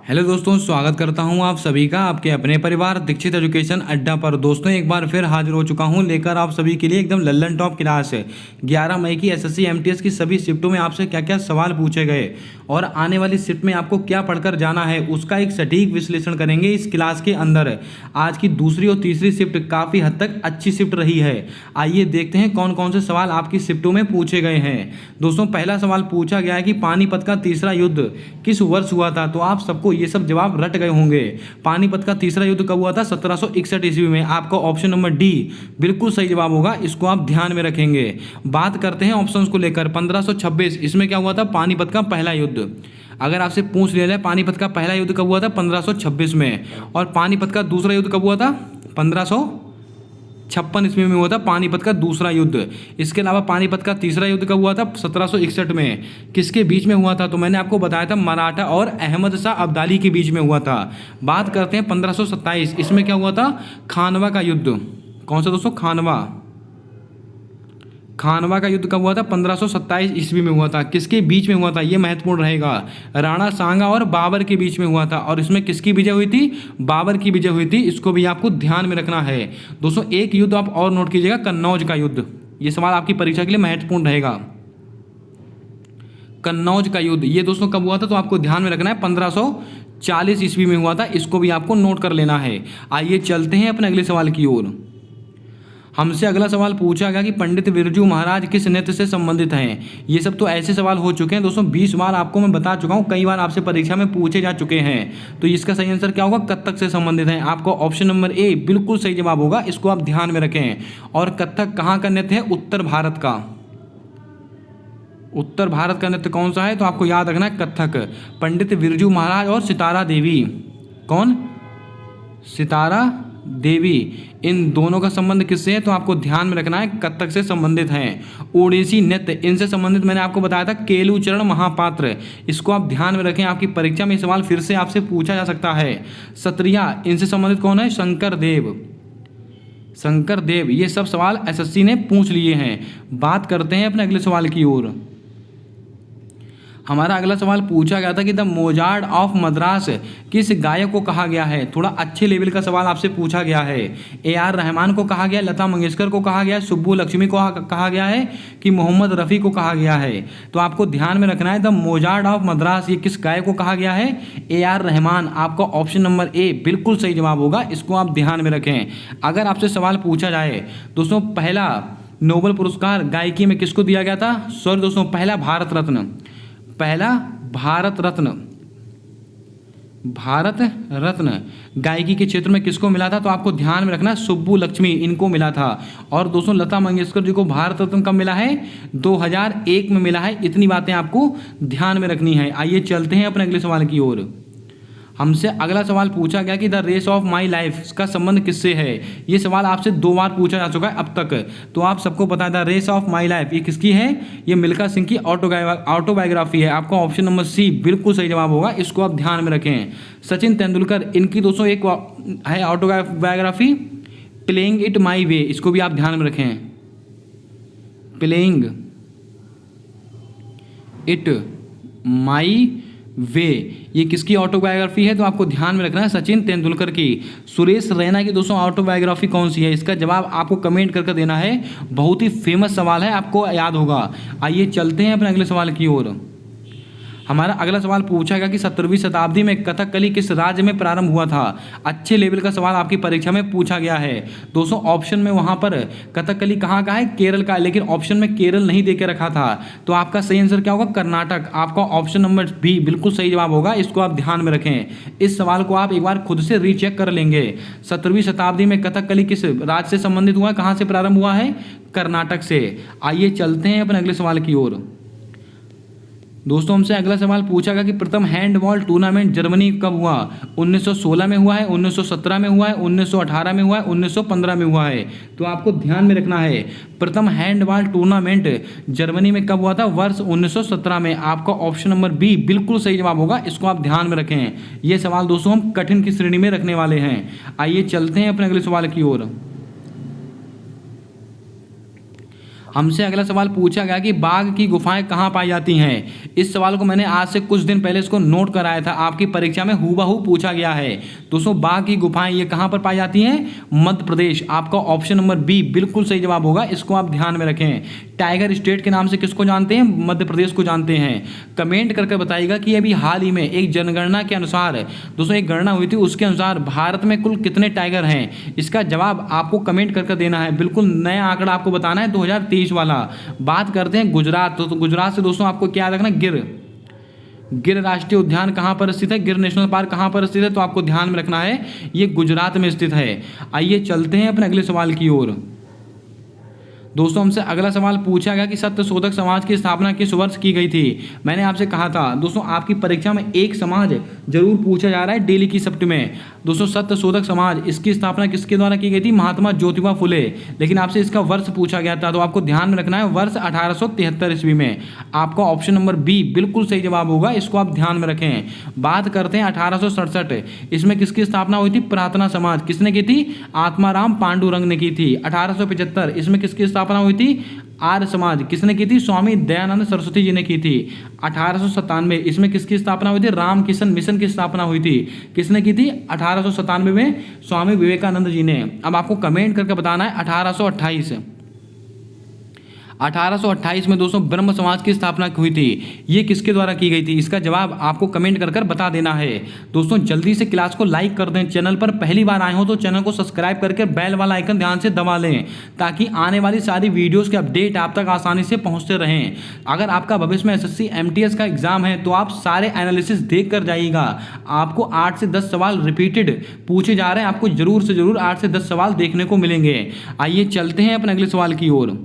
Hello दोस्तों, स्वागत करता हूं आप सभी का आपके अपने परिवार दीक्षित एजुकेशन अड्डा पर। दोस्तों एक बार फिर हाजिर हो चुका हूं लेकर आप सभी के लिए एकदम लल्लन टॉप क्लास है। 11 मई की एसएससी एमटीएस की सभी शिफ्टों में आपसे क्या क्या सवाल पूछे गए और आने वाली शिफ्ट में आपको क्या पढ़कर जाना है उसका एक सटीक विश्लेषण करेंगे इस क्लास के अंदर। आज की दूसरी और तीसरी शिफ्ट काफ़ी हद तक अच्छी शिफ्ट रही है। आइए देखते हैं कौन कौन से सवाल आपकी शिफ्टों में पूछे गए हैं। दोस्तों पहला सवाल पूछा गया है कि पानीपत का तीसरा युद्ध किस वर्ष हुआ था। तो आप सबको ये सब जवाब रट गए होंगे। पानीपत का तीसरा युद्ध कब हुआ था? 1761 ईस्वी में। आपका ऑप्शन नंबर डी बिल्कुल सही जवाब होगा, इसको आप ध्यान में रखेंगे। बात करते हैं ऑप्शंस को लेकर। 1526 इसमें क्या हुआ था? पानीपत का पहला युद्ध। अगर आपसे पूछ लिया जाए पानीपत का पहला युद्ध कब हुआ था? 1526 में। और पानीपत का दूसरा युद्ध कब हुआ था? 1556 ईस्वी में हुआ था पानीपत का दूसरा युद्ध। इसके अलावा पानीपत का तीसरा युद्ध कब हुआ था? 1761 में। किसके बीच में हुआ था? तो मैंने आपको बताया था मराठा और अहमद शाह अब्दाली के बीच में हुआ था। बात करते हैं 1527 इसमें क्या हुआ था? खानवा का युद्ध। कौन सा दोस्तों? खानवा का युद्ध कब हुआ था? 1527 ईस्वी में हुआ था। किसके बीच में हुआ था? ये महत्वपूर्ण रहेगा। राणा सांगा और बाबर के बीच में हुआ था। और इसमें किसकी विजय हुई थी? बाबर की विजय हुई थी। इसको भी आपको ध्यान में रखना है। दोस्तों एक युद्ध आप और नोट कीजिएगा, कन्नौज का युद्ध। ये सवाल आपकी परीक्षा के लिए महत्वपूर्ण रहेगा। कन्नौज का युद्ध ये दोस्तों कब हुआ था? तो आपको ध्यान में रखना है 1540 ईस्वी में हुआ था। इसको भी आपको नोट कर लेना है। आइए चलते हैं अपने अगले सवाल की ओर। हमसे अगला सवाल पूछा गया कि पंडित बिरजू महाराज किस नृत्य से संबंधित हैं। ये सब तो ऐसे सवाल हो चुके हैं दोस्तों, 20 बार आपको मैं बता चुका हूँ, कई बार आपसे परीक्षा में पूछे जा चुके हैं। तो इसका सही आंसर क्या होगा? कथक से संबंधित है। आपको ऑप्शन नंबर ए बिल्कुल सही जवाब होगा, इसको आप ध्यान में रखें। और कथक कहाँ का नृत्य है? उत्तर भारत का। उत्तर भारत का नृत्य कौन सा है? तो आपको याद रखना है कथक। पंडित बिरजू महाराज और सितारा देवी। कौन? सितारा देवी। इन दोनों का संबंध किससे है? तो आपको ध्यान में रखना है कथक से संबंधित हैं। ओडिसी नृत्य इनसे संबंधित मैंने आपको बताया था केलुचरण महापात्र। इसको आप ध्यान में रखें, आपकी परीक्षा में सवाल फिर से आपसे पूछा जा सकता है। सत्रिया इनसे संबंधित कौन है? शंकर देव। शंकर देव। ये सब सवाल एसएससी ने पूछ लिए हैं। बात करते हैं अपने अगले सवाल की ओर। हमारा अगला सवाल पूछा गया था कि द मोजार्ट ऑफ मद्रास किस गायक को कहा गया है। थोड़ा अच्छे लेवल का सवाल आपसे पूछा गया है। AR रहमान को कहा गया, लता मंगेशकर को कहा गया, सुब्बू लक्ष्मी को कहा गया है कि मोहम्मद रफ़ी को कहा गया है। तो आपको ध्यान में रखना है द मोजार्ट ऑफ मद्रास ये किस गायक को कहा गया है? AR रहमान। आपका ऑप्शन नंबर ए बिल्कुल सही जवाब होगा, इसको आप ध्यान में रखें। अगर आपसे सवाल पूछा जाए दोस्तों पहला नोबेल पुरस्कार गायकी में किसको दिया गया था? सॉरी दोस्तों, पहला भारत रत्न गायकी के क्षेत्र में किसको मिला था? तो आपको ध्यान में रखना सुब्बू लक्ष्मी इनको मिला था। और दोस्तों लता मंगेशकर जी को भारत रत्न कब मिला है? 2001 में मिला है। इतनी बातें आपको ध्यान में रखनी है। आइए चलते हैं अपने अगले सवाल की ओर। हमसे अगला सवाल पूछा गया कि The Race of My Life का संबंध किससे है। ये सवाल आपसे 2 बार पूछा जा चुका है अब तक, तो आप सबको पता है The Race of My Life ये किसकी है? ये मिल्खा सिंह की ऑटोबायोग्राफी है। आपका ऑप्शन नंबर सी बिल्कुल सही जवाब होगा, इसको आप ध्यान में रखें। सचिन तेंदुलकर इनकी दोस्तों एक है ऑटोबायोग्राफी प्लेइंग इट माई वे, इसको भी आप ध्यान में रखें। प्लेइंग इट माई वे ये किसकी ऑटोबायोग्राफी है? तो आपको ध्यान में रखना है सचिन तेंदुलकर की। सुरेश रैना की दोस्तों ऑटोबायोग्राफी कौन सी है? इसका जवाब आपको कमेंट करके देना है। बहुत ही फेमस सवाल है, आपको याद होगा। आइए चलते हैं अपने अगले सवाल की ओर। हमारा अगला सवाल पूछा गया कि 17वीं शताब्दी में कथकली किस राज्य में प्रारंभ हुआ था। अच्छे लेवल का सवाल आपकी परीक्षा में पूछा गया है दोस्तों। ऑप्शन में वहाँ पर कथकली कहाँ का है? केरल का, लेकिन ऑप्शन में केरल नहीं देके रखा था। तो आपका सही आंसर क्या होगा? कर्नाटक। आपका ऑप्शन नंबर बी बिल्कुल सही जवाब होगा, इसको आप ध्यान में रखें। इस सवाल को आप एक बार खुद से रीचेक कर लेंगे। 17वीं शताब्दी में कथकली किस राज्य से संबंधित हुआ है? कहाँ से प्रारंभ हुआ है? कर्नाटक से। आइए चलते हैं अपने अगले सवाल की ओर। दोस्तों हमसे अगला सवाल पूछा गया कि प्रथम हैंडबॉल टूर्नामेंट जर्मनी कब हुआ? 1916 में हुआ है, 1917 में हुआ है, 1918 में हुआ है, 1915 में हुआ है। तो आपको ध्यान में रखना है प्रथम हैंडबॉल टूर्नामेंट जर्मनी में कब हुआ था? वर्ष 1917 में। आपका ऑप्शन नंबर बी बिल्कुल सही जवाब होगा, इसको आप ध्यान में रखें। ये सवाल दोस्तों हम कठिन की श्रेणी में रखने वाले हैं। आइए चलते हैं अपने अगले सवाल की ओर। हमसे अगला सवाल पूछा गया कि बाघ की गुफाएं कहाँ पाई जाती हैं। इस सवाल को मैंने आज से कुछ दिन पहले इसको नोट कराया था, आपकी परीक्षा में हूबहू पूछा गया है। दोस्तों बाघ की गुफाएं ये कहाँ पर पाई जाती हैं? मध्य प्रदेश। आपका ऑप्शन नंबर बी बिल्कुल सही जवाब होगा, इसको आप ध्यान में रखें। टाइगर स्टेट के नाम से किसको जानते हैं? मध्य प्रदेश को जानते हैं। कमेंट करके बताइएगा कि अभी हाल ही में एक जनगणना के अनुसार दोस्तों एक गणना हुई थी, उसके अनुसार भारत में कुल कितने टाइगर हैं। इसका जवाब आपको कमेंट करके देना है, बिल्कुल नया आंकड़ा आपको बताना है 2023 वाला। बात करते हैं गुजरात। तो गुजरात से दोस्तों आपको क्या याद रखना, गिर राष्ट्रीय उद्यान कहाँ पर स्थित है, गिर नेशनल पार्क कहाँ पर स्थित है, तो आपको ध्यान में रखना है ये गुजरात में स्थित है। आइए चलते हैं अपने अगले सवाल की ओर। दोस्तों हमसे अगला सवाल पूछा गया कि सत्यशोधक समाज की स्थापना किस वर्ष की गई थी। मैंने आपसे कहा था दोस्तों आपकी परीक्षा में एक समाज जरूर पूछा जा रहा है डेली की शिफ्ट में। दोस्तों सत्यशोधक समाज, इसकी स्थापना किसके द्वारा की गई थी? महात्मा ज्योतिबा फुले। लेकिन आपसे इसका वर्ष पूछा गया था, तो आपको ध्यान में रखना है वर्ष 1873 ईस्वी में। आपका ऑप्शन नंबर बी बिल्कुल सही जवाब होगा, इसको आप ध्यान में रखें। बात करते हैं 1867, इसमें किसकी स्थापना हुई थी? प्रार्थना समाज। किसने की थी? आत्माराम पांडुरंग ने की थी। 1875, इसमें किसकी स्थापना हुई थी? आर्य समाज। किसने की थी? स्वामी दयानंद सरस्वती जी ने की थी। 1897, इसमें किसकी स्थापना हुई थी? रामकिशन मिशन की स्थापना हुई थी। किसने की थी? 1897 में स्वामी विवेकानंद जी ने। अब आपको कमेंट करके बताना है 1828 में दोस्तों ब्रह्म समाज की स्थापना हुई थी। ये किसके द्वारा की गई थी? इसका जवाब आपको कमेंट कर बता देना है। दोस्तों जल्दी से क्लास को लाइक कर दें, चैनल पर पहली बार आए हो तो चैनल को सब्सक्राइब करके बेल वाला आइकन ध्यान से दबा लें, ताकि आने वाली सारी वीडियोस के अपडेट आप तक आसानी से पहुंचते रहें। अगर आपका भविष्य में एसएससी एमटीएस का एग्जाम है तो आप सारे एनालिसिस देख कर जाइएगा। आपको 8 से 10 सवाल रिपीटेड पूछे जा रहे हैं, आपको जरूर से जरूर 8 से 10 सवाल देखने को मिलेंगे। आइए चलते हैं अपने अगले सवाल की ओर।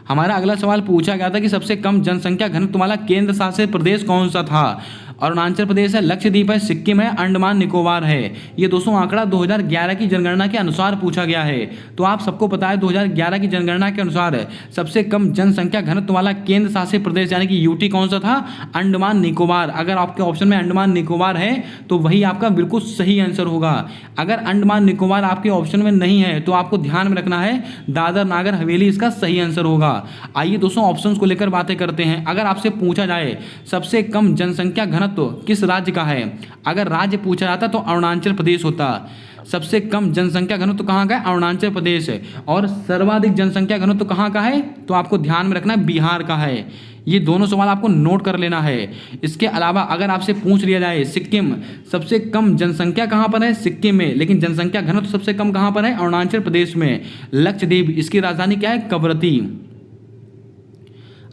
हमारा अगला सवाल पूछा गया था कि सबसे कम जनसंख्या घनत्व वाला केंद्र शासित प्रदेश कौन सा था। अरुणाचल प्रदेश है, लक्षद्वीप है, सिक्किम है, अंडमान निकोबार है। ये दोस्तों आंकड़ा 2011 की जनगणना के अनुसार पूछा गया है। तो आप सबको पता है 2011 की जनगणना के अनुसार सबसे कम जनसंख्या घनत्व वाला केंद्र शासित प्रदेश यानी कि यूटी कौन सा था? अंडमान निकोबार। अगर आपके ऑप्शन में अंडमान निकोबार है तो वही आपका बिल्कुल सही आंसर होगा। अगर अंडमान निकोबार आपके ऑप्शन में नहीं है तो आपको ध्यान में रखना है दादर नागर हवेली इसका सही आंसर होगा। आइए दोस्तों ऑप्शंस को लेकर बातें करते हैं। अगर आपसे पूछा जाए सबसे कम जनसंख्या घनत्व किस राज्य का है, अगर राज्य पूछा जाता तो अरुणाचल प्रदेश होता। सबसे कम जनसंख्या घनत्व कहाँ का है? अरुणाचल प्रदेश है। और सर्वाधिक जनसंख्या घनत्व कहाँ का है? तो आपको ध्यान में रखना है बिहार का है। ये दोनों सवाल आपको नोट कर लेना है। इसके अलावा अगर आपसे पूछ लिया जाए सिक्किम, सबसे कम जनसंख्या कहाँ पर है? सिक्किम में। लेकिन जनसंख्या घनत्व सबसे कम कहाँ पर है? अरुणाचल प्रदेश में। लक्षद्वीप, इसकी राजधानी क्या है? कवरत्ती।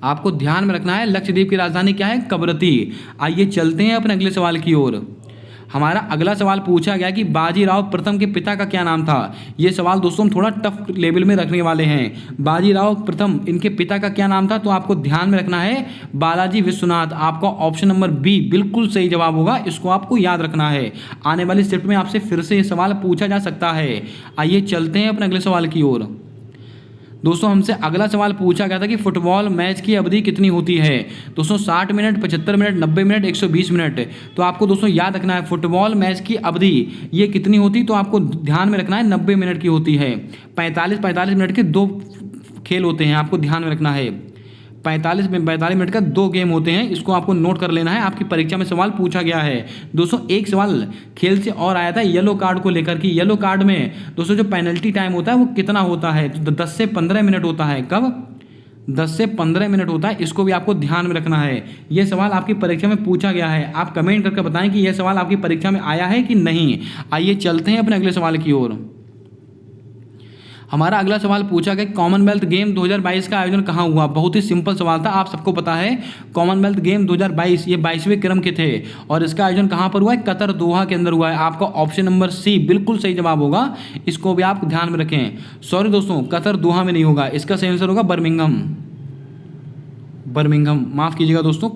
आपको ध्यान में रखना है लक्षद्वीप की राजधानी क्या है? कवरत्ती। आइए चलते हैं अपने अगले सवाल की ओर। हमारा अगला सवाल पूछा गया कि बाजीराव प्रथम के पिता का क्या नाम था। ये सवाल दोस्तों हम थोड़ा टफ लेवल में रखने वाले हैं। बाजीराव प्रथम, इनके पिता का क्या नाम था? तो आपको ध्यान में रखना है बालाजी विश्वनाथ। आपका ऑप्शन नंबर बी बिल्कुल सही जवाब होगा, इसको आपको याद रखना है। आने वाली शिफ्ट में आपसे फिर से ये सवाल पूछा जा सकता है। आइए चलते हैं अपने अगले सवाल की ओर। दोस्तों हमसे अगला सवाल पूछा गया था कि फुटबॉल मैच की अवधि कितनी होती है। दोस्तों 60 मिनट, 75 मिनट, 90 मिनट, 120 मिनट। तो आपको दोस्तों याद रखना है फुटबॉल मैच की अवधि ये कितनी होती, तो आपको ध्यान में रखना है 90 मिनट की होती है। 45 मिनट के 2 खेल होते हैं, आपको ध्यान में रखना है। 45 मिनट का 2 गेम होते हैं, इसको आपको नोट कर लेना है। आपकी परीक्षा में सवाल पूछा गया है। दोस्तों एक सवाल खेल से और आया था येलो कार्ड को लेकर कि येलो कार्ड में दोस्तों जो पेनल्टी टाइम होता है वो कितना होता है? तो 10 से 15 मिनट होता है। कब? 10 से 15 मिनट होता है। इसको भी आपको ध्यान में रखना है। यह सवाल आपकी परीक्षा में पूछा गया है। आप कमेंट करके बताएं कि यह सवाल आपकी परीक्षा में आया है कि नहीं। आइए चलते हैं अपने अगले सवाल की ओर। हमारा अगला सवाल पूछा गया कॉमनवेल्थ गेम 2022 का आयोजन कहाँ हुआ। बहुत ही सिंपल सवाल था, आप सबको पता है कॉमनवेल्थ गेम 2022 ये 22वें क्रम के थे और इसका आयोजन कहाँ पर हुआ है? कतर, दोहा के अंदर हुआ है। आपका ऑप्शन नंबर सी बिल्कुल सही जवाब होगा, इसको भी आप ध्यान में रखें। सॉरी दोस्तों, कतर दोहा में नहीं होगा, इसका सही आंसर होगा बर्मिंघम। माफ कीजिएगा दोस्तों,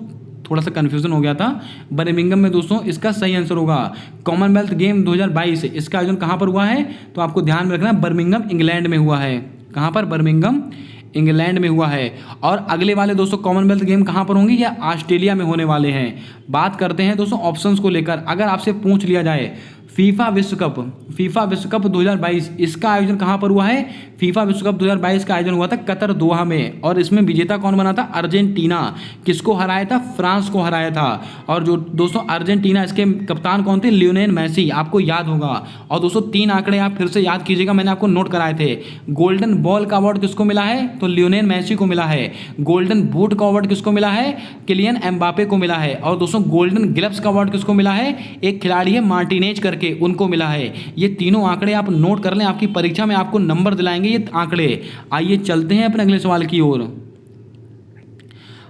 थोड़ा सा कन्फ्यूजन हो गया था। बर्मिंघम में दोस्तों इसका सही आंसर होगा। कॉमनवेल्थ गेम 2022 इसका आयोजन कहाँ पर हुआ है? तो आपको ध्यान में रखना बर्मिंघम इंग्लैंड में हुआ है। कहाँ पर? बर्मिंघम इंग्लैंड में हुआ है। और अगले वाले दोस्तों कॉमनवेल्थ गेम कहाँ पर होंगे? या ऑस्ट्रेलिया में होने वाले हैं। बात करते हैं दोस्तों ऑप्शंस को लेकर। अगर आपसे पूछ लिया जाए फीफा विश्व कप 2022 इसका आयोजन कहाँ पर हुआ है? फीफा विश्व कप 2022 का आयोजन हुआ था कतर, दोहा में। और इसमें विजेता कौन बना था? अर्जेंटीना। किसको हराया था? फ्रांस को हराया था। और जो दोस्तों अर्जेंटीना, इसके कप्तान कौन थे? लियोनेल मेसी, आपको याद होगा। और दोस्तों 3 आंकड़े आप फिर से याद कीजिएगा, मैंने आपको नोट कराए थे। गोल्डन बॉल का अवार्ड किसको मिला है? तो लियोनेल मेसी को मिला है। गोल्डन बूट का अवार्ड किसको मिला है? किलियन एम्बापे को मिला है। और दोस्तों गोल्डन ग्लव्स का अवार्ड किसको मिला है? एक खिलाड़ी है मार्टिनेज करके, उनको मिला है। ये तीनों आंकड़े आप नोट कर लें, आपकी परीक्षा में आपको नंबर दिलाएंगे ये आंकड़े। आइए चलते हैं अपने अगले सवाल की ओर।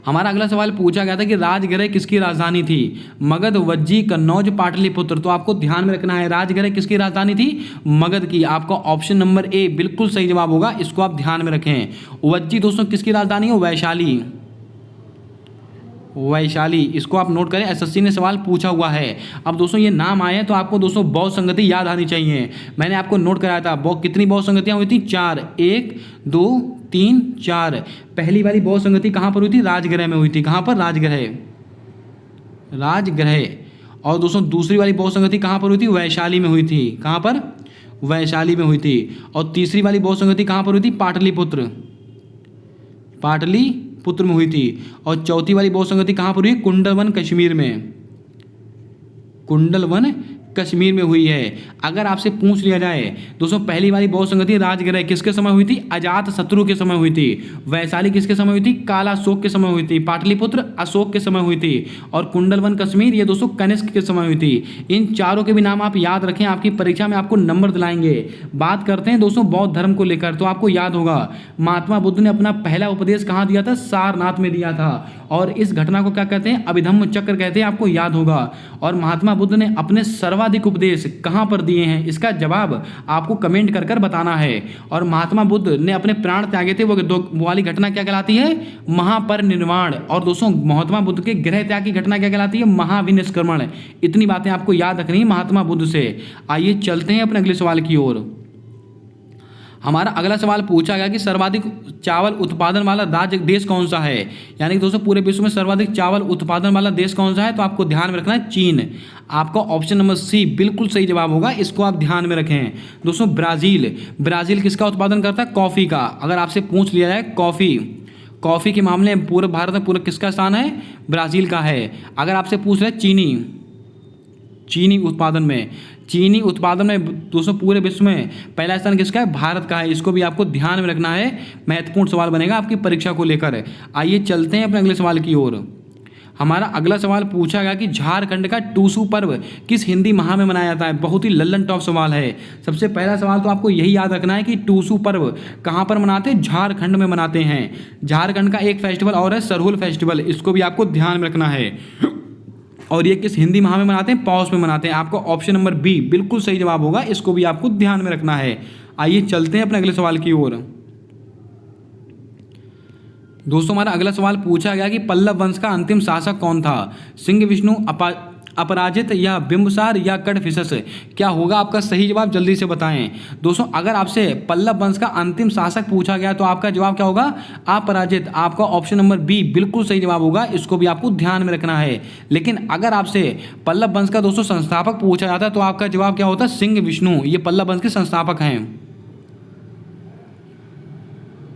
हमारा अगला सवाल पूछा गया था कि राजगृह किसकी राजधानी थी? मगध, वज्जी, कन्नौज, पाटलिपुत्र। तो आपको ध्यान में रखना है, राजगृह किसकी राजधानी थी? मगध की। आपका ऑप्शन नंबर ए बिल्कुल सही जवाब होगा, इसको आप ध्यान में रखें। वज्जी दोस्तों किसकी राजधानी है? वैशाली। वैशाली, इसको आप नोट करें, एसएससी ने सवाल पूछा हुआ है। अब दोस्तों ये नाम आए हैं तो आपको दोस्तों बौद्ध संगति याद आनी चाहिए। मैंने आपको नोट कराया था कितनी बौद्ध संगतियाँ हुई थी? 4। 1 2 3 4। पहली वाली बौद्ध संगति कहाँ पर हुई थी? राजगृह में हुई थी। कहाँ पर? राजगृह। और दोस्तों दूसरी वाली बौद्ध संगति कहाँ पर हुई थी? वैशाली में हुई थी। कहाँ पर? वैशाली में हुई थी। और तीसरी वाली बौद्ध संगति कहाँ पर हुई थी? पाटलिपुत्र में हुई थी। और चौथी वाली बौद्ध संगति कहाँ पर हुई? कुंडलवन, कश्मीर में। कुंडलवन कश्मीर में हुई है। अगर आपसे पूछ लिया जाए दोस्तों पहली वाली बौद्ध संगति राजगृह किसके समय हुई थी? अजात शत्रु के समय हुई थी। वैशाली किसके समय हुई थी? काला अशोक के समय हुई थी। पाटलिपुत्र अशोक के समय हुई थी। और कुंडलवन कश्मीर ये दोस्तों कनिष्क के समय हुई थी। इन चारों के भी नाम आप याद रखें, आपकी परीक्षा में आपको नंबर दिलाएंगे। बात करते हैं दोस्तों बौद्ध धर्म को लेकर, तो आपको याद होगा महात्मा बुद्ध ने अपना पहला उपदेश कहाँ दिया था? सारनाथ में दिया था। और इस घटना को क्या कहते हैं? अभिधम्म चक्र कहते हैं, आपको याद होगा। और महात्मा बुद्ध ने अपने सर्वाधिक उपदेश कहाँ पर दिए हैं? इसका जवाब आपको कमेंट कर बताना है। और महात्मा बुद्ध ने अपने प्राण त्यागे थे, वो वाली घटना क्या कहलाती है? महापरिनिर्वाण। और दोस्तों महात्मा बुद्ध के गृह त्याग की घटना क्या कहलाती है? महाविनिष्क्रमण। इतनी बातें आपको याद रखनी है महात्मा बुद्ध से। आइए चलते हैं अपने अगले सवाल की ओर। हमारा अगला सवाल पूछा गया कि सर्वाधिक चावल उत्पादन वाला राज्य देश कौन सा है? यानी कि दोस्तों पूरे विश्व में सर्वाधिक चावल उत्पादन वाला देश कौन सा है? तो आपको ध्यान में रखना है चीन। आपका ऑप्शन नंबर सी बिल्कुल सही जवाब होगा, इसको आप ध्यान में रखें। दोस्तों ब्राज़ील किसका उत्पादन करता है? कॉफ़ी का। अगर आपसे पूछ लिया जाए कॉफ़ी के मामले में पूरे भारत में पूरा किसका स्थान है? ब्राज़ील का है। अगर आपसे पूछ रहे चीनी उत्पादन में दोस्तों पूरे विश्व में पहला स्थान किसका है? भारत का है। इसको भी आपको ध्यान में रखना है, महत्वपूर्ण सवाल बनेगा आपकी परीक्षा को लेकर। आइए चलते हैं अपने अगले सवाल की ओर। हमारा अगला सवाल पूछा गया कि झारखंड का टूसू पर्व किस हिंदी माह में मनाया जाता है? बहुत ही लल्लन टॉप सवाल है। सबसे पहला सवाल तो आपको यही याद रखना है कि टूसू पर्व कहाँ पर मनाते हैं? झारखंड में मनाते हैं। झारखंड का एक फेस्टिवल और है सरहुल फेस्टिवल, इसको भी आपको ध्यान में रखना है। और ये किस हिंदी माह में मनाते हैं? पौष में मनाते हैं। आपका ऑप्शन नंबर बी बिल्कुल सही जवाब होगा, इसको भी आपको ध्यान में रखना है। आइए चलते हैं अपने अगले सवाल की ओर। दोस्तों हमारा अगला सवाल पूछा गया कि पल्लव वंश का अंतिम शासक कौन था? सिंह, विष्णु, अपराजित या बिंबिसार या कड़फिसस? क्या होगा आपका सही जवाब? जल्दी से बताएं। दोस्तों अगर आपसे पल्लव वंश का अंतिम शासक पूछा गया तो आपका जवाब क्या होगा? अपराजित। आपका ऑप्शन नंबर बी बिल्कुल सही जवाब होगा, इसको भी आपको ध्यान में रखना है। लेकिन अगर आपसे पल्लव वंश का दोस्तों संस्थापक पूछा जाता है तो आपका जवाब क्या होता है? सिंह, विष्णु। ये पल्लव वंश के संस्थापक हैं।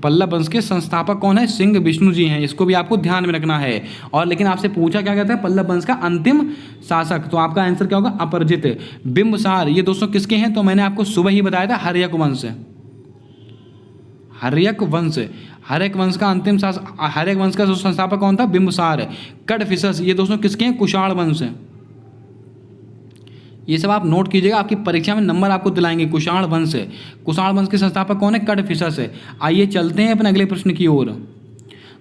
पल्लव वंश के संस्थापक कौन है? सिंह विष्णु जी हैं, इसको भी आपको ध्यान में रखना है। और लेकिन आपसे पूछा क्या कहता है? पल्लव वंश का अंतिम शासक, तो आपका आंसर क्या होगा? अपराजित। बिंबिसार ये दोस्तों किसके हैं? तो मैंने आपको सुबह ही बताया था, हर्यक वंश का अंतिम शासक, हर्यक वंश का संस्थापक कौन था? बिंबिसार। कड़फिसस ये दोस्तों किसके हैं? कुषाण वंश। ये सब आप नोट कीजिएगा, आपकी परीक्षा में नंबर आपको दिलाएंगे। कुषाण वंश के संस्थापक कौन है? कड़फिसस। आइए चलते हैं अपने अगले प्रश्न की ओर।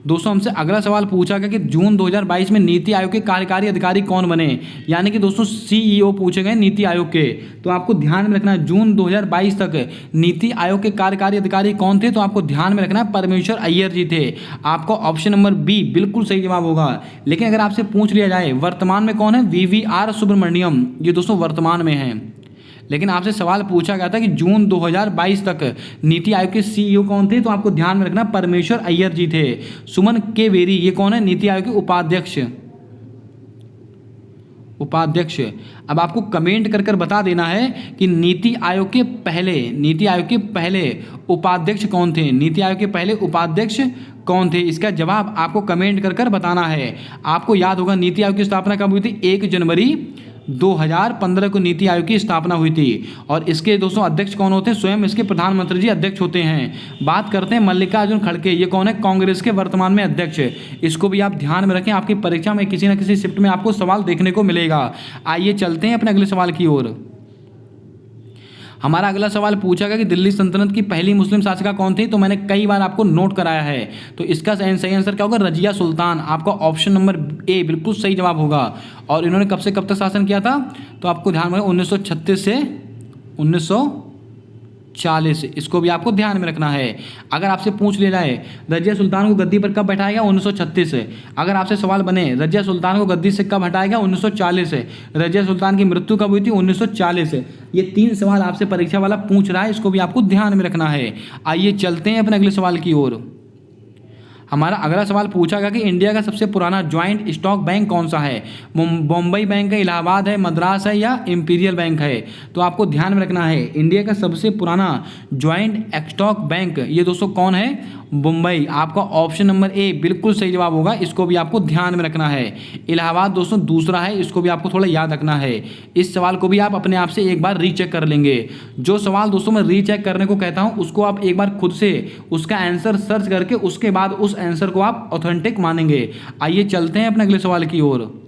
दोस्तों हमसे अगला सवाल पूछा गया कि जून 2022 में नीति आयोग के कार्यकारी अधिकारी कौन बने? यानी कि दोस्तों सीईओ पूछे गए नीति आयोग के। तो आपको ध्यान में रखना है जून 2022 तक नीति आयोग के कार्यकारी अधिकारी कौन थे? तो आपको ध्यान में रखना है परमेश्वर अय्यर जी थे। आपका ऑप्शन नंबर बी बिल्कुल सही जवाब होगा। लेकिन अगर आपसे पूछ लिया जाए वर्तमान में कौन है? वीवीआर सुब्रमण्यम, ये दोस्तों वर्तमान में है। लेकिन आपसे सवाल पूछा गया था कि जून 2022 तक नीति आयोग के सीईओ कौन थे? तो आपको ध्यान में रखना परमेश्वर अय्यर जी थे। सुमन के वेरी ये कौन है? नीति आयोग के उपाध्यक्ष। अब आपको कमेंट कर कर बता देना है कि नीति आयोग के पहले उपाध्यक्ष कौन थे, नीति आयोग के पहले उपाध्यक्ष कौन थे। इसका जवाब आपको कमेंट कर कर बताना है। आपको याद होगा नीति आयोग की स्थापना कब हुई थी, 1 जनवरी 2015 को नीति आयोग की स्थापना हुई थी। और इसके दोस्तों अध्यक्ष कौन होते हैं, स्वयं इसके प्रधानमंत्री जी अध्यक्ष होते हैं। बात करते हैं मल्लिकार्जुन खड़गे, ये कौन है, कांग्रेस के वर्तमान में अध्यक्ष। इसको भी आप ध्यान में रखें, आपकी परीक्षा में किसी न किसी शिफ्ट में आपको सवाल देखने को मिलेगा। आइए चलते हैं अपने अगले सवाल की ओर। हमारा अगला सवाल पूछा गया कि दिल्ली सल्तनत की पहली मुस्लिम शासिका कौन थी, तो मैंने कई बार आपको नोट कराया है। तो इसका सही आंसर क्या होगा, रजिया सुल्तान। आपका ऑप्शन नंबर ए बिल्कुल सही जवाब होगा। और इन्होंने कब से कब तक शासन किया था, तो आपको ध्यान में 1936 से 1940। इसको भी आपको ध्यान में रखना है। अगर आपसे पूछ लिया जाए रजिया सुल्तान को गद्दी पर कब बैठाया गया, 1936 से। अगर आपसे सवाल बने रजिया सुल्तान को गद्दी से कब हटाया गया, 1940 से। रजिया सुल्तान की मृत्यु कब हुई थी, 1940 से। ये 3 सवाल आपसे परीक्षा वाला पूछ रहा है, इसको भी आपको ध्यान में रखना है। आइए चलते हैं अपने अगले सवाल की ओर। हमारा अगला सवाल पूछा गया कि इंडिया का सबसे पुराना ज्वाइंट स्टॉक बैंक कौन सा है, बम्बई बैंक है, इलाहाबाद है, मद्रास है या इंपीरियल बैंक है। तो आपको ध्यान में रखना है इंडिया का सबसे पुराना ज्वाइंट स्टॉक बैंक ये दोस्तों कौन है, मुंबई। आपका ऑप्शन नंबर ए बिल्कुल सही जवाब होगा। इसको भी आपको ध्यान में रखना है। इलाहाबाद दोस्तों दूसरा है, इसको भी आपको थोड़ा याद रखना है। इस सवाल को भी आप अपने आप से एक बार रीचेक कर लेंगे। जो सवाल दोस्तों मैं रीचेक करने को कहता हूं उसको आप एक बार खुद से उसका आंसर सर्च करके उसके बाद उस आंसर को आप ऑथेंटिक मानेंगे। आइए चलते हैं अपने अगले सवाल की ओर।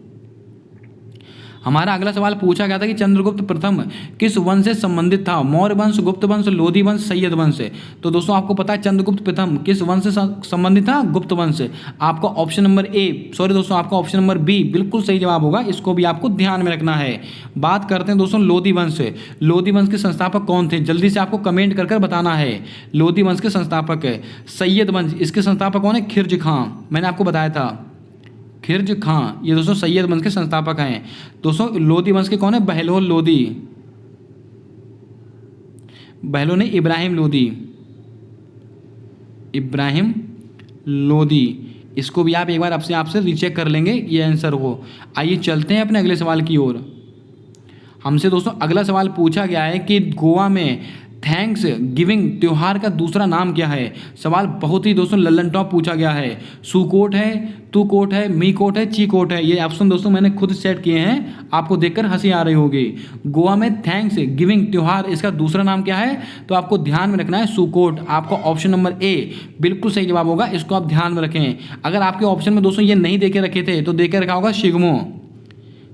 हमारा अगला सवाल पूछा गया था कि चंद्रगुप्त प्रथम किस वंश से संबंधित था, मौर्य वंश, गुप्त वंश, लोधी वंश, सैयद वंश। तो दोस्तों आपको पता है चंद्रगुप्त प्रथम किस वंश से संबंधित था, गुप्त वंश। आपका ऑप्शन नंबर आपका ऑप्शन नंबर बी बिल्कुल सही जवाब होगा। इसको भी आपको ध्यान में रखना है। बात करते हैं दोस्तों लोधी वंश। लोधी वंश के संस्थापक कौन थे, जल्दी से आपको कमेंट कर कर बताना है। लोधी वंश के संस्थापक सैयद वंश, इसके संस्थापक कौन है, खिर्ज खां। मैंने आपको बताया था खिर्ज खां, ये दोस्तों सैयद वंश के संस्थापक हैं। दोस्तों लोधी वंश के कौन है, बहलोल लोधी। बहलोल ने इब्राहिम लोधी। इसको भी आप एक बार आपसे रीचेक कर लेंगे ये आंसर हो। आइए चलते हैं अपने अगले सवाल की ओर। हमसे दोस्तों अगला सवाल पूछा गया है कि गोवा में थैंक्स गिविंग त्योहार का दूसरा नाम क्या है। सवाल बहुत ही दोस्तों लल्लन टॉप पूछा गया है। सुकोट है, तुकोट है, मीकोट है, चीकोट है। ये ऑप्शन दोस्तों मैंने खुद सेट किए हैं, आपको देखकर हंसी आ रही होगी। गोवा में थैंक्स गिविंग त्योहार इसका दूसरा नाम क्या है, तो आपको ध्यान में रखना है सुकोट। आपका ऑप्शन नंबर ए बिल्कुल सही जवाब होगा। इसको आप ध्यान में रखें। अगर आपके ऑप्शन में दोस्तों ये नहीं देके रखे थे तो देके रखा होगा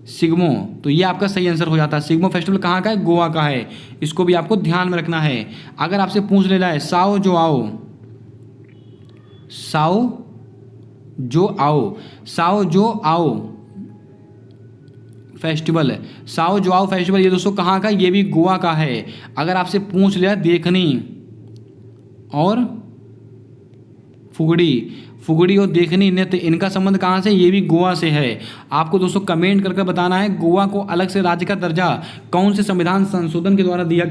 सिग्मो, तो ये आपका सही आंसर हो जाता है। सिग्मो फेस्टिवल कहाँ का है, गोवा का है। इसको भी आपको ध्यान में रखना है। अगर आपसे पूछ ले जाए साओ जो आओ फेस्टिवल ये दोस्तों कहाँ का, ये भी गोवा का है। अगर आपसे पूछ लिया देखनी और फुगड़ी और देखनी नृत्य, इनका संबंध कहाँ से, ये भी गोवा से है। आपको दोस्तों कमेंट करके बताना है गोवा को अलग से राज्य का दर्जा कौन से संविधान संशोधन के द्वारा दिया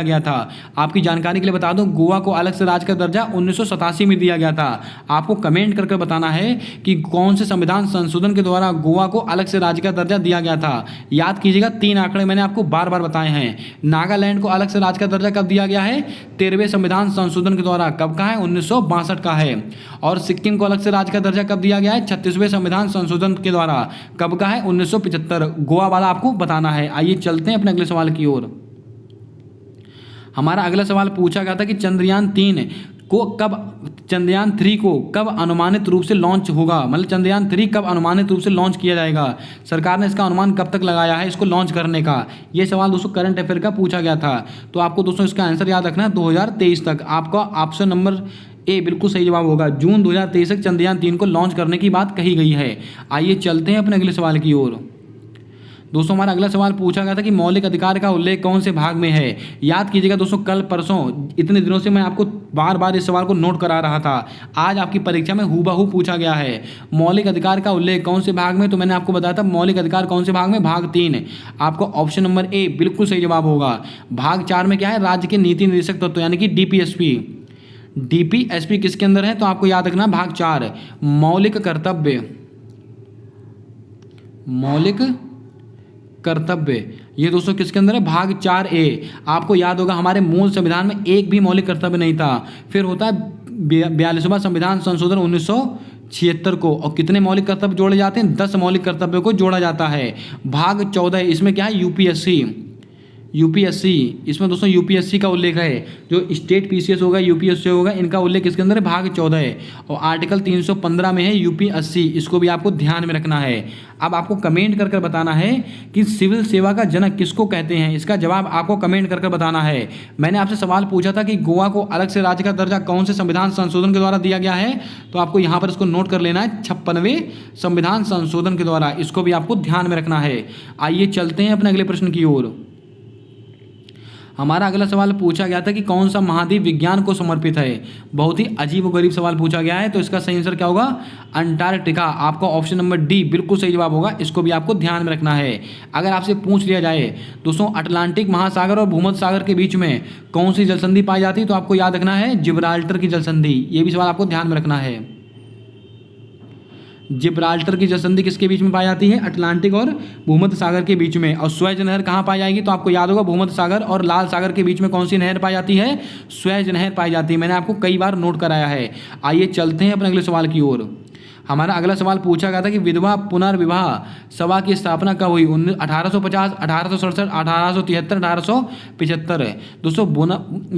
गया था। आपकी जानकारी के लिए बता दूं गोवा को अलग से राज्य का दर्जा 1987 में दिया गया था। आपको कमेंट करके बताना है कि कौन से संविधान संशोधन के द्वारा गोवा को अलग से राज्य का दर्जा दिया गया था। याद कीजिएगा 3 आंकड़े मैंने आपको बार बार बताए हैं। नागालैंड को अलग से राज्य का दर्जा कब दिया गया है, 13वें संविधान संशोधन के द्वारा। कब का है, 1962 का है। और सिक्किम को अलग से राज्य का दर्जा कब दिया गया है, 36वें संविधान संशोधन के द्वारा। कब का है, 1975। गोवा वाला आपको बताना है। आइए चलते हैं अपने अगले सवाल की ओर। हमारा अगला सवाल पूछा गया था कि चंद्रयान 3 को कब अनुमानित रूप से लॉन्च होगा, मतलब चंद्रयान 3 कब अनुमानित रूप से लॉन्च किया जाएगा। सरकार ने इसका अनुमान कब तक लगाया है इसको लॉन्च करने का। ये सवाल दोस्तों करंट अफेयर का पूछा गया था। तो आपको दोस्तों इसका आंसर याद रखना है 2023 तक। आपका ऑप्शन नंबर ए बिल्कुल सही जवाब होगा। जून 2023 तक चंद्रयान 3 को लॉन्च करने की बात कही गई है। आइए चलते हैं अपने अगले सवाल की ओर। दोस्तों हमारा अगला सवाल पूछा गया था कि मौलिक अधिकार का उल्लेख कौन से भाग में है। याद कीजिएगा दोस्तों कल परसों इतने दिनों से मैं आपको बार बार इस सवाल को नोट करा रहा था। आज आपकी परीक्षा में हूबहू पूछा गया है। मौलिक अधिकार का उल्लेख कौन से भाग में, तो मैंने आपको बताया था मौलिक अधिकार कौन से भाग में, भाग 3। आपको ऑप्शन नंबर ए बिल्कुल सही जवाब होगा। भाग 4 में क्या है, राज्य के नीति निर्देशक तत्व यानी कि डीपीएसपी किसके अंदर है, तो आपको याद रखना भाग 4 मौलिक कर्तव्य, ये दोस्तों किसके अंदर है? भाग 4A। आपको याद होगा हमारे मूल संविधान में एक भी मौलिक कर्तव्य नहीं था। फिर होता है 42वां संविधान संशोधन 1976 को, और कितने मौलिक कर्तव्य जोड़े जाते हैं? 10 मौलिक कर्तव्यों को जोड़ा जाता है। भाग 14, इसमें क्या है? यूपीएससी, इसमें दोस्तों यूपीएससी का उल्लेख है। जो स्टेट पीसीएस होगा, यूपीएससी होगा, इनका उल्लेख किसके अंदर है? भाग 14 है। और आर्टिकल 315 में है यूपीएससी, इसको भी आपको ध्यान में रखना है। अब आपको कमेंट कर बताना है कि सिविल सेवा का जनक किसको कहते हैं। इसका जवाब आपको कमेंट कर बताना है। मैंने आपसे सवाल पूछा था कि गोवा को अलग से राज्य का दर्जा कौन से संविधान संशोधन के द्वारा दिया गया है, तो आपको यहाँ पर इसको नोट कर लेना है, 56वें संविधान संशोधन के द्वारा। इसको भी आपको ध्यान में रखना है। आइए चलते हैं अपने अगले प्रश्न की ओर। हमारा अगला सवाल पूछा गया था कि कौन सा महाद्वीप विज्ञान को समर्पित है। बहुत ही अजीब व गरीब सवाल पूछा गया है, तो इसका सही आंसर क्या होगा? अंटार्कटिका। आपका ऑप्शन नंबर डी बिल्कुल सही जवाब होगा। इसको भी आपको ध्यान में रखना है। अगर आपसे पूछ लिया जाए दोस्तों अटलांटिक महासागर और भूमध्य सागर के बीच में कौन सी जलसंधि पाई जाती है, तो आपको याद रखना है जिब्राल्टर की जलसंधि। ये भी सवाल आपको ध्यान में रखना है। जिब्राल्टर की जलसंधि किसके बीच में पाई जाती है? अटलांटिक और भूमध्य सागर के बीच में। और स्वेज नहर कहाँ पाई जाएगी? तो आपको याद होगा भूमध्य सागर और लाल सागर के बीच में कौन सी नहर पाई जाती है? स्वेज नहर पाई जाती है। मैंने आपको कई बार नोट कराया है। आइए चलते हैं अपने अगले सवाल की ओर। हमारा अगला सवाल पूछा गया था कि विधवा पुनर्विवाह सभा की स्थापना कब हुई? 1850, 1867, 1873, 1875। दोस्तों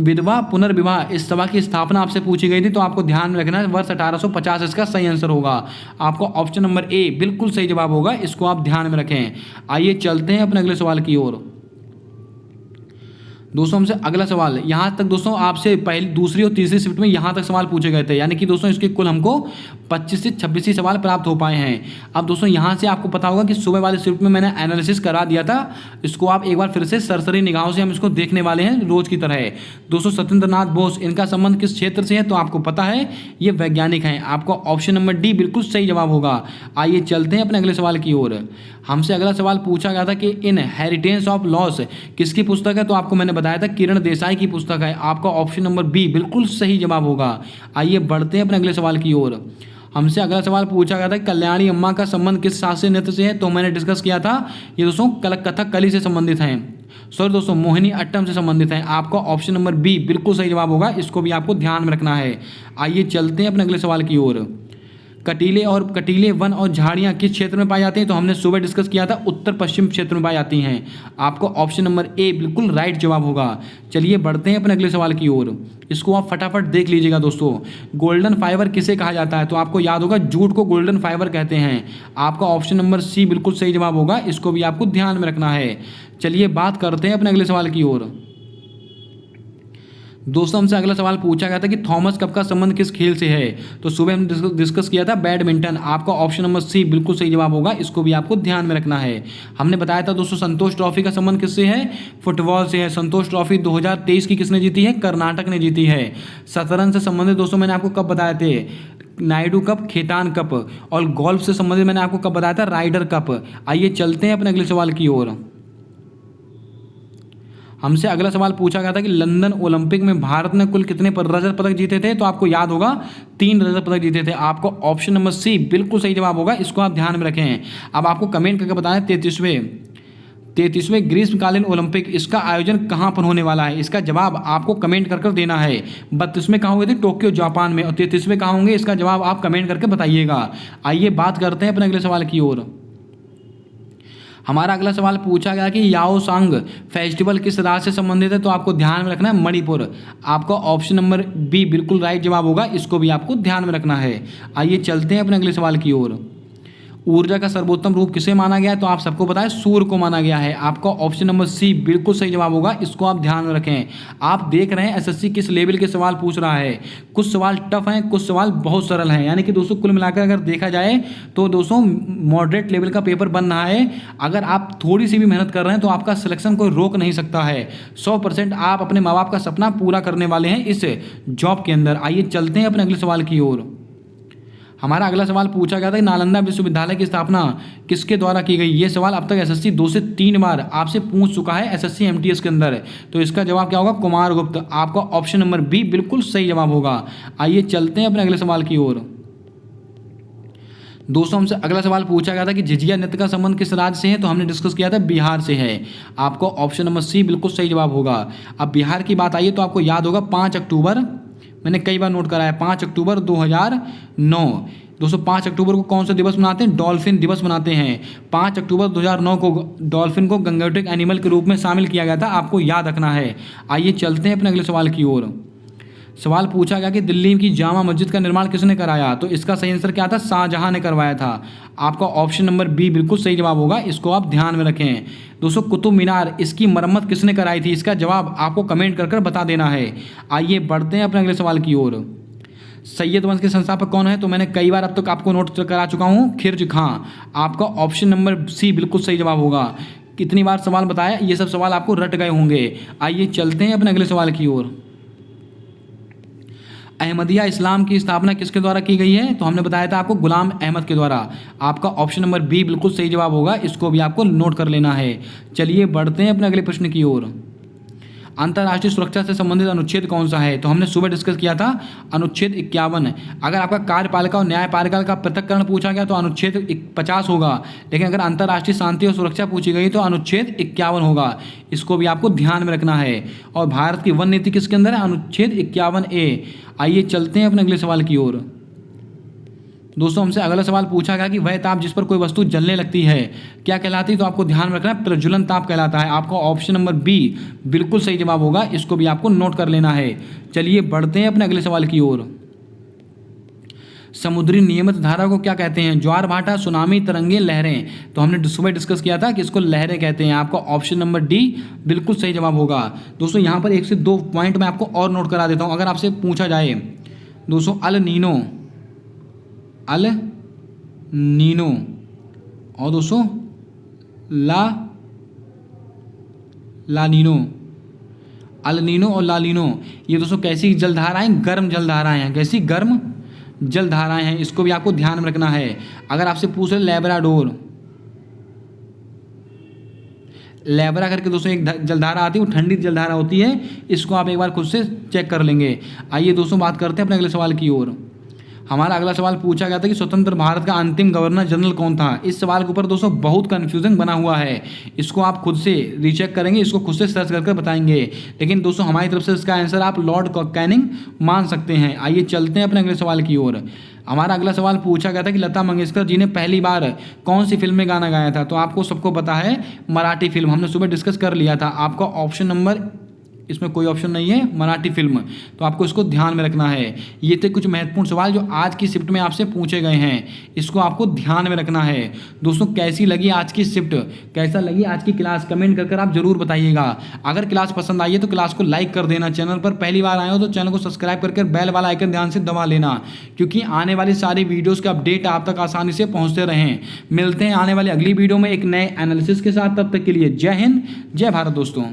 विधवा पुनर्विवाह इस सभा की स्थापना आपसे पूछी गई थी, तो आपको ध्यान में रखना है वर्ष 1850 इसका सही आंसर होगा। आपको ऑप्शन नंबर ए बिल्कुल सही जवाब होगा। इसको आप ध्यान में रखें। आइए चलते हैं अपने अगले सवाल की ओर। दोस्तों हमसे अगला सवाल, यहाँ तक दोस्तों आपसे पहली, दूसरी और तीसरी शिफ्ट में यहाँ तक सवाल पूछे गए थे, यानी कि दोस्तों इसके कुल हमको 25 से 26 सवाल प्राप्त हो पाए हैं। अब दोस्तों यहाँ से आपको पता होगा कि सुबह वाली शिफ्ट में मैंने एनालिसिस करा दिया था, इसको आप एक बार फिर से सरसरी निगाहों से हम इसको देखने वाले हैं रोज की तरह। दोस्तों सत्येंद्र नाथ बोस, इनका संबंध किस क्षेत्र से है? तो आपको पता है ये वैज्ञानिक हैं। आपको ऑप्शन नंबर डी बिल्कुल सही जवाब होगा। आइए चलते हैं अपने अगले सवाल की ओर। हमसे अगला सवाल पूछा गया था कि इन हेरिटेज ऑफ लॉस किसकी पुस्तक है? तो आपको मैंने बताया था किरण देसाई की पुस्तक है। आपका ऑप्शन नंबर बी बिल्कुल सही जवाब होगा। आइए बढ़ते हैं अपने अगले सवाल की ओर। हमसे अगला सवाल पूछा गया था कल्याणी अम्मा का संबंध किस शास्त्रीय नृत्य से है? तो मैंने डिस्कस किया था, ये दोस्तों कथकली से संबंधित हैं। सॉरी दोस्तों, मोहिनी अट्टम से संबंधित हैं। आपका ऑप्शन नंबर बी बिल्कुल सही जवाब होगा। इसको भी आपको ध्यान में रखना है। आइए चलते हैं अपने अगले सवाल की ओर। कटीले वन और झाड़ियाँ किस क्षेत्र में पाई जाती हैं? तो हमने सुबह डिस्कस किया था उत्तर पश्चिम क्षेत्र में पाई जाती हैं। आपको ऑप्शन नंबर ए बिल्कुल राइट जवाब होगा। चलिए बढ़ते हैं अपने अगले सवाल की ओर। इसको आप फटाफट देख लीजिएगा दोस्तों। गोल्डन फाइबर किसे कहा जाता है? तो आपको याद होगा जूट को गोल्डन फाइबर कहते हैं। आपका ऑप्शन नंबर सी बिल्कुल सही जवाब होगा। इसको भी आपको ध्यान में रखना है। चलिए बात करते हैं अपने अगले सवाल की ओर। दोस्तों हमसे अगला सवाल पूछा गया था कि थॉमस कप का संबंध किस खेल से है? तो सुबह हमने डिस्कस किया था बैडमिंटन। आपका ऑप्शन नंबर सी बिल्कुल सही जवाब होगा। इसको भी आपको ध्यान में रखना है। हमने बताया था दोस्तों संतोष ट्रॉफी का संबंध किससे है? फुटबॉल से है। संतोष ट्रॉफी 2023 की किसने जीती है? कर्नाटक ने जीती है। शतरंज से संबंधित दोस्तों मैंने आपको कब बताए थे? Naidu Cup, Khetan Cup. और गोल्फ से संबंधित मैंने आपको कब बताया था? Ryder Cup. आइए चलते हैं अपने अगले सवाल की ओर। हमसे अगला सवाल पूछा गया था कि लंदन ओलंपिक में भारत ने कुल कितने रजत पदक जीते थे? तो आपको याद होगा 3 रजत पदक जीते थे। आपको ऑप्शन नंबर सी बिल्कुल सही जवाब होगा। इसको आप ध्यान में रखें। अब आपको कमेंट करके बताएं 33वें ग्रीष्मकालीन ओलंपिक, इसका आयोजन कहाँ पर होने वाला है? इसका जवाब आपको कमेंट कर देना है। 32वें कहाँ हुए थे? टोक्यो जापान में। और 33वें कहाँ होंगे? इसका जवाब आप कमेंट करके बताइएगा। आइए बात करते हैं अपने अगले सवाल की ओर। हमारा अगला सवाल पूछा गया कि याओसांग फेस्टिवल किस राज्य से संबंधित है? तो आपको ध्यान में रखना है मणिपुर। आपका ऑप्शन नंबर बी बिल्कुल राइट जवाब होगा। इसको भी आपको ध्यान में रखना है। आइए चलते हैं अपने अगले सवाल की ओर। ऊर्जा का सर्वोत्तम रूप किसे माना गया है? तो आप सबको पता है सूर्य को माना गया है। आपका ऑप्शन नंबर सी बिल्कुल सही जवाब होगा। इसको आप ध्यान में रखें। आप देख रहे हैं एसएससी किस लेवल के सवाल पूछ रहा है। कुछ सवाल टफ हैं, कुछ सवाल बहुत सरल हैं। यानी कि दोस्तों कुल मिलाकर अगर देखा जाए तो दोस्तों मॉडरेट लेवल का पेपर बन रहा है। अगर आप थोड़ी सी भी मेहनत कर रहे हैं तो आपका सिलेक्शन कोई रोक नहीं सकता है। 100% आप अपने माँ बाप का सपना पूरा करने वाले हैं इस जॉब के अंदर। आइए चलते हैं अपने अगले सवाल की ओर। हमारा अगला सवाल पूछा गया था कि नालंदा विश्वविद्यालय की स्थापना किसके द्वारा की गई? ये सवाल अब तक एसएससी 2 से 3 बार आपसे पूछ चुका है एसएससी एमटीएस के अंदर। तो इसका जवाब क्या होगा? कुमारगुप्त। आपका ऑप्शन नंबर बी बिल्कुल सही जवाब होगा। आइए चलते हैं अपने अगले सवाल की ओर। दोस्तों हमसे अगला सवाल पूछा गया था कि झिझिया नृत्य का संबंध किस राज्य से है, तो हमने डिस्कस किया था बिहार से है। आपको ऑप्शन नंबर सी बिल्कुल सही जवाब होगा। अब बिहार की बात आई है तो आपको याद होगा 5 अक्टूबर, मैंने कई बार नोट कराया, 5 अक्टूबर 2009। दोस्तों 5 अक्टूबर को कौन सा दिवस मनाते हैं? डॉल्फिन दिवस मनाते हैं। 5 अक्टूबर 2009 को डॉल्फिन को गंगोट्रिक एनिमल के रूप में शामिल किया गया था, आपको याद रखना है। आइए चलते हैं अपने अगले सवाल की ओर। सवाल पूछा गया कि दिल्ली की जामा मस्जिद का निर्माण किसने कराया, तो इसका सही आंसर क्या था? शाहजहां ने करवाया था। आपका ऑप्शन नंबर बी बिल्कुल सही जवाब होगा, इसको आप ध्यान में रखें। दोस्तों कुतुब मीनार, इसकी मरम्मत किसने कराई थी? इसका जवाब आपको कमेंट कर बता देना है। आइए बढ़ते हैं अपने अगले सवाल की ओर। सैयद वंश के संस्थापक कौन है, तो मैंने कई बार अब तक आपको नोट करा चुका हूँ, खिर्ज खां। आपका ऑप्शन नंबर सी बिल्कुल सही जवाब होगा। कितनी बार सवाल बताया, ये सब सवाल आपको रट गए होंगे। आइए चलते हैं अपने अगले सवाल की ओर। अहमदिया इस्लाम की स्थापना किसके द्वारा की गई है, तो हमने बताया था आपको गुलाम अहमद के द्वारा। आपका ऑप्शन नंबर बी बिल्कुल सही जवाब होगा, इसको भी आपको नोट कर लेना है। चलिए बढ़ते हैं अपने अगले प्रश्न की ओर। अंतर्राष्ट्रीय सुरक्षा से संबंधित अनुच्छेद कौन सा है, तो हमने सुबह डिस्कस किया था अनुच्छेद 51। अगर आपका कार्यपालिका और न्यायपालिका का पृथक्करण पूछा गया तो अनुच्छेद 50 होगा, लेकिन अगर अंतर्राष्ट्रीय शांति और सुरक्षा पूछी गई तो अनुच्छेद 51 होगा। इसको भी आपको ध्यान में रखना है। और भारत की वन नीति किसके अंदर है? अनुच्छेद 51A। आइए चलते हैं अपने अगले सवाल की ओर। दोस्तों हमसे अगला सवाल पूछा गया कि वह ताप जिस पर कोई वस्तु जलने लगती है क्या कहलाती है, तो आपको ध्यान में रखना है प्रज्वलन ताप कहलाता है। आपका ऑप्शन नंबर बी बिल्कुल सही जवाब होगा, इसको भी आपको नोट कर लेना है। चलिए बढ़ते हैं अपने अगले सवाल की ओर। समुद्री नियमित धारा को क्या कहते हैं? ज्वार भाटा, सुनामी, तरंगे, लहरें। तो हमने सुबह डिस्कस किया था कि इसको लहरें कहते हैं। आपका ऑप्शन नंबर डी बिल्कुल सही जवाब होगा। दोस्तों यहाँ पर 1 से 2 पॉइंट मैं आपको और नोट करा देता हूँ। अगर आपसे पूछा जाए दोस्तों अल नीनो और दोस्तों ला नीनो, अल नीनो और ला नीनो, ये दोस्तों कैसी जलधाराएं? गर्म जलधाराएं हैं। कैसी? गर्म जलधाराएं हैं। इसको भी आपको ध्यान में रखना है। अगर आपसे पूछ रहे लेबरा करके दोस्तों एक जलधारा आती है, वो ठंडी जलधारा होती है। इसको आप एक बार खुद से चेक कर लेंगे। आइए दोस्तों बात करते हैं अपने अगले सवाल की ओर। हमारा अगला सवाल पूछा गया था कि स्वतंत्र भारत का अंतिम गवर्नर जनरल कौन था। इस सवाल के ऊपर दोस्तों बहुत कन्फ्यूजन बना हुआ है। इसको आप खुद से रीचेक करेंगे, इसको खुद से सर्च करके बताएंगे। लेकिन दोस्तों हमारी तरफ से इसका आंसर आप लॉर्ड कैनिंग मान सकते हैं। आइए चलते हैं अपने अगले सवाल की ओर। हमारा अगला सवाल पूछा गया था कि लता मंगेशकर जी ने पहली बार कौन सी फिल्म में गाना गाया था, तो आपको सबको पता है मराठी फिल्म। हमने सुबह डिस्कस कर लिया था। आपका ऑप्शन नंबर, इसमें कोई ऑप्शन नहीं है, मराठी फिल्म। तो आपको इसको ध्यान में रखना है। ये थे कुछ महत्वपूर्ण सवाल जो आज की शिफ्ट में आपसे पूछे गए हैं, इसको आपको ध्यान में रखना है। दोस्तों कैसी लगी आज की शिफ्ट, कैसा लगी आज की क्लास, कमेंट कर आप जरूर बताइएगा। अगर क्लास पसंद आई है तो क्लास को लाइक कर देना। चैनल पर पहली बार आए हो तो चैनल को सब्सक्राइब करके बेल वाला आइकन ध्यान से दबा लेना, क्योंकि आने वाली सारी वीडियोज़ के अपडेट आप तक आसानी से पहुँचते रहें। मिलते हैं आने वाली अगली वीडियो में एक नए एनालिसिस के साथ। तब तक के लिए जय हिंद, जय भारत दोस्तों।